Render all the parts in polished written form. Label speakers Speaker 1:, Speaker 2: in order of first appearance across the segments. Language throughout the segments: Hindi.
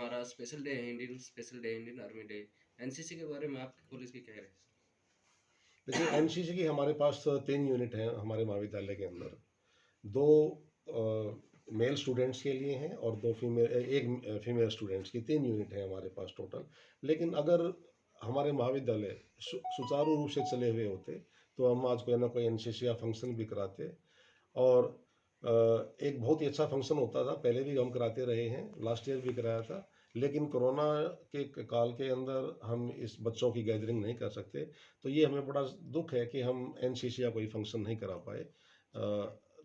Speaker 1: हमारा special day Indian army day, NCC के बारे में आपके कॉलेज की क्या राय है?
Speaker 2: देखिए, एनसीसी की हमारे पास 3 यूनिट हैं हमारे महाविद्यालय के अंदर। 2 मेल स्टूडेंट्स के लिए हैं और 2 एक फीमेल स्टूडेंट्स की, 3 यूनिट हैं हमारे पास टोटल। लेकिन अगर हमारे महाविद्यालय सुचारू रूप से चले हुए होते तो हम आज कोई ना कोई एनसीसी का फंक्शन भी कराते। और एक बहुत ही अच्छा फंक्शन होता था, पहले भी हम कराते रहे हैं, लास्ट ईयर भी कराया था। लेकिन कोरोना के काल के अंदर हम इस बच्चों की गैदरिंग नहीं कर सकते, तो ये हमें बड़ा दुख है कि हम एनसीसी का कोई फंक्शन नहीं करा पाए।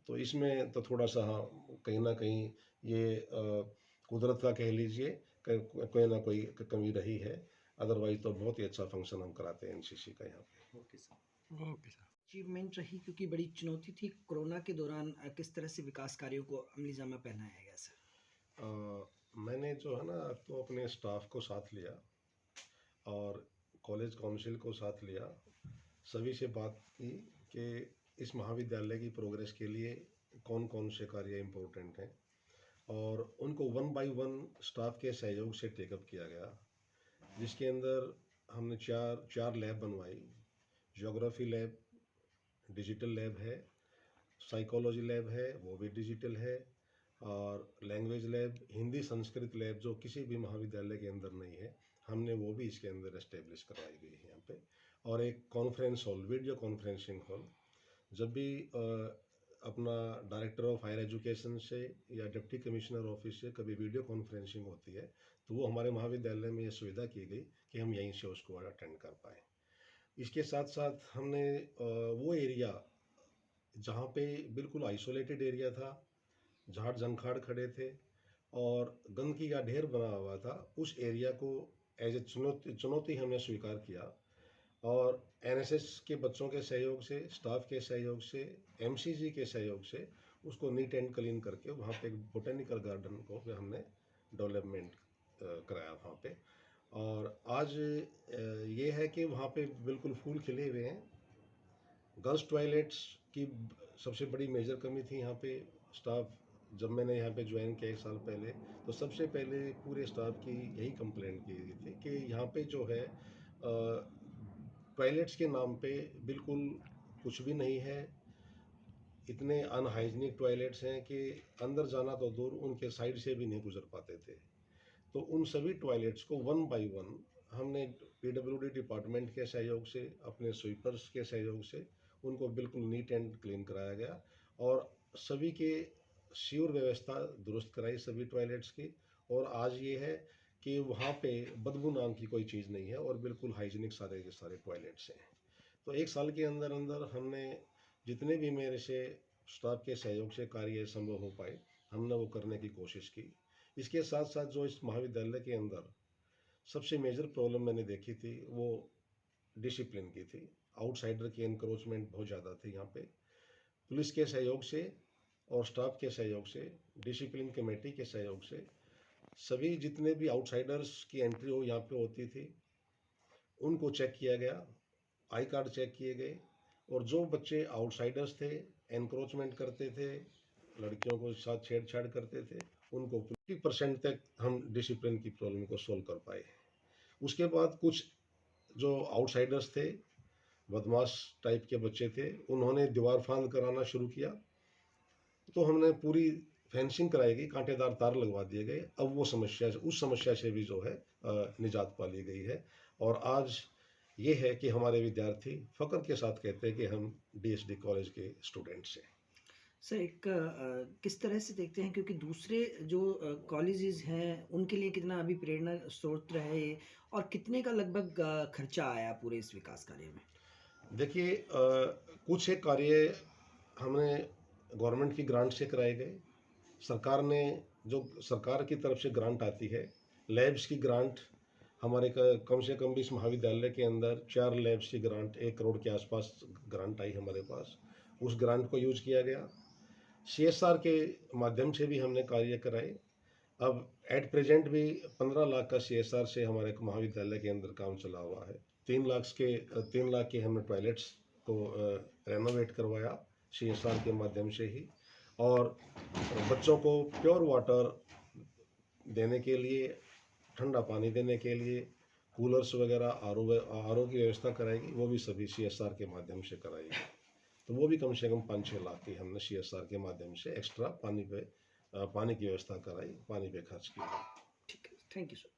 Speaker 2: तो इसमें तो थोड़ा सा हाँ, कहीं ना कहीं ये कुदरत का कह लीजिए, कोई ना कोई कमी रही है। अदरवाइज तो बहुत ही अच्छा फंक्शन हम कराते हैं एनसीसी का यहाँ पे।
Speaker 1: Okay sir.
Speaker 3: Okay sir. Achievement रही क्योंकि बड़ी चुनौती थी कोरोना के दौरान, किस तरह से विकास कार्यों को अमली जामा पहनाया गया सर?
Speaker 2: मैंने जो है ना तो अपने स्टाफ को साथ लिया और कॉलेज काउंसिल को साथ लिया, सभी से बात की कि इस महाविद्यालय की प्रोग्रेस के लिए कौन कौन से कार्य इम्पोर्टेंट हैं, और उनको 1 बाय 1 स्टाफ के सहयोग से टेकअप किया गया, जिसके अंदर हमने चार लैब बनवाई। ज्योग्राफी लैब डिजिटल लैब है, साइकोलॉजी लैब है वो भी डिजिटल है, और language lab Hindi Sanskrit lab जो किसी भी महाविद्यालय के अंदर नहीं है, हमने वो भी इसके अंदर एस्टेब्लिश करवाई गई है यहाँ पे। और एक conference hall, video conferencing hall, जब भी अपना डायरेक्टर ऑफ हायर एजुकेशन से या डिप्टी कमिश्नर ऑफिस से कभी वीडियो कॉन्फ्रेंसिंग होती है तो वो हमारे महाविद्यालय में ये सुविधा की गई कि हम यहीं से उसको अटेंड कर पाएँ। इसके साथ साथ हमने वो एरिया जहाँ पे बिल्कुल आइसोलेटेड एरिया था, झाड़ झंखाड़ खड़े थे और गंदगी का ढेर बना हुआ था, उस एरिया को एज ए चुनौती हमने स्वीकार किया। और एनएसएस के बच्चों के सहयोग से, स्टाफ के सहयोग से, एमसीजी के सहयोग से उसको नीट एंड क्लीन करके वहाँ पे एक बोटेनिकल गार्डन को भी हमने डेवलपमेंट कराया वहाँ पे। और आज ये है कि वहाँ पे बिल्कुल फूल खिले हुए हैं। गर्ल्स टॉयलेट्स की सबसे बड़ी मेजर कमी थी यहाँ पे। स्टाफ, जब मैंने यहाँ पे ज्वाइन किया 1 साल पहले, तो सबसे पहले पूरे स्टाफ की यही कंप्लेंट की गई थी कि यहाँ पे जो है टॉयलेट्स के नाम पे बिल्कुल कुछ भी नहीं है। इतने अनहाइजीनिक टॉयलेट्स हैं कि अंदर जाना तो दूर, उनके साइड से भी नहीं गुजर पाते थे। तो उन सभी टॉयलेट्स को 1 बाय 1 हमने पीडब्ल्यूडी डिपार्टमेंट के सहयोग से, अपने स्वीपर्स के सहयोग से उनको बिल्कुल नीट एंड क्लीन कराया गया, और सभी के सीवर व्यवस्था दुरुस्त कराई सभी टॉयलेट्स की। और आज ये है कि वहाँ पे बदबू नाम की कोई चीज़ नहीं है और बिल्कुल हाइजीनिक सारे के सारे टॉयलेट्स हैं। तो 1 साल के अंदर अंदर हमने जितने भी मेरे से स्टाफ के सहयोग से कार्य संभव हो पाए, हमने वो करने की कोशिश की। इसके साथ साथ जो इस महाविद्यालय के अंदर सबसे मेजर प्रॉब्लम मैंने देखी थी वो डिसिप्लिन की थी। आउटसाइडर की एनक्रोचमेंट बहुत ज़्यादा थी यहाँ पे। पुलिस के सहयोग से और स्टाफ के सहयोग से, डिसिप्लिन कमेटी के सहयोग से, सभी जितने भी आउटसाइडर्स की एंट्री हो यहाँ पे होती थी उनको चेक किया गया, आई कार्ड चेक किए गए, और जो बच्चे आउटसाइडर्स थे, एनक्रोचमेंट करते थे, लड़कियों को साथ छेड़छाड़ करते थे, उनको 50% तक हम डिसिप्लिन की प्रॉब्लम को सोल्व कर पाए। उसके बाद कुछ जो आउटसाइडर्स थे, बदमाश टाइप के बच्चे थे, उन्होंने दीवार फांद कराना शुरू किया, तो हमने पूरी फेंसिंग कराई गई, कांटेदार तार लगवा दिए गए। अब वो समस्या, उस समस्या से भी जो है निजात पा ली गई है। और आज ये है कि हमारे विद्यार्थी फख्र के साथ कहते हैं कि हम डीएसडी कॉलेज के स्टूडेंट्स हैं।
Speaker 3: सर एक किस तरह से देखते हैं, क्योंकि दूसरे जो कॉलेजेस हैं उनके लिए कितना अभी प्रेरणा स्रोत रहे ये, और कितने का लगभग खर्चा आया पूरे इस विकास कार्य में?
Speaker 2: देखिए, कुछ एक कार्य हमने गवर्नमेंट की ग्रांट से कराए गए। सरकार ने, जो सरकार की तरफ से ग्रांट आती है, लैब्स की ग्रांट हमारे कम से कम भी इस महाविद्यालय के अंदर 4 लैब्स की ग्रांट 1 करोड़ के आसपास ग्रांट आई हमारे पास। उस ग्रांट को यूज किया गया। सीएसआर के माध्यम से भी हमने कार्य कराए। अब एट प्रेजेंट भी 15 लाख का सीएसआर से हमारे महाविद्यालय के अंदर काम चला हुआ है। 3 लाख के हमने टॉयलेट्स को रेनोवेट करवाया सीएसआर के माध्यम से ही, और बच्चों को प्योर वाटर देने के लिए ठंडा पानी देने के लिए कूलर्स वगैरह आर ओ की व्यवस्था कराएगी, वो भी सभी CSR के माध्यम से कराएगी। तो वो भी कम से कम 5-6 लाख की हमने CSR के माध्यम से एक्स्ट्रा पानी की व्यवस्था कराई, पानी पे खर्च किया।
Speaker 3: ठीक है, थैंक यू सर।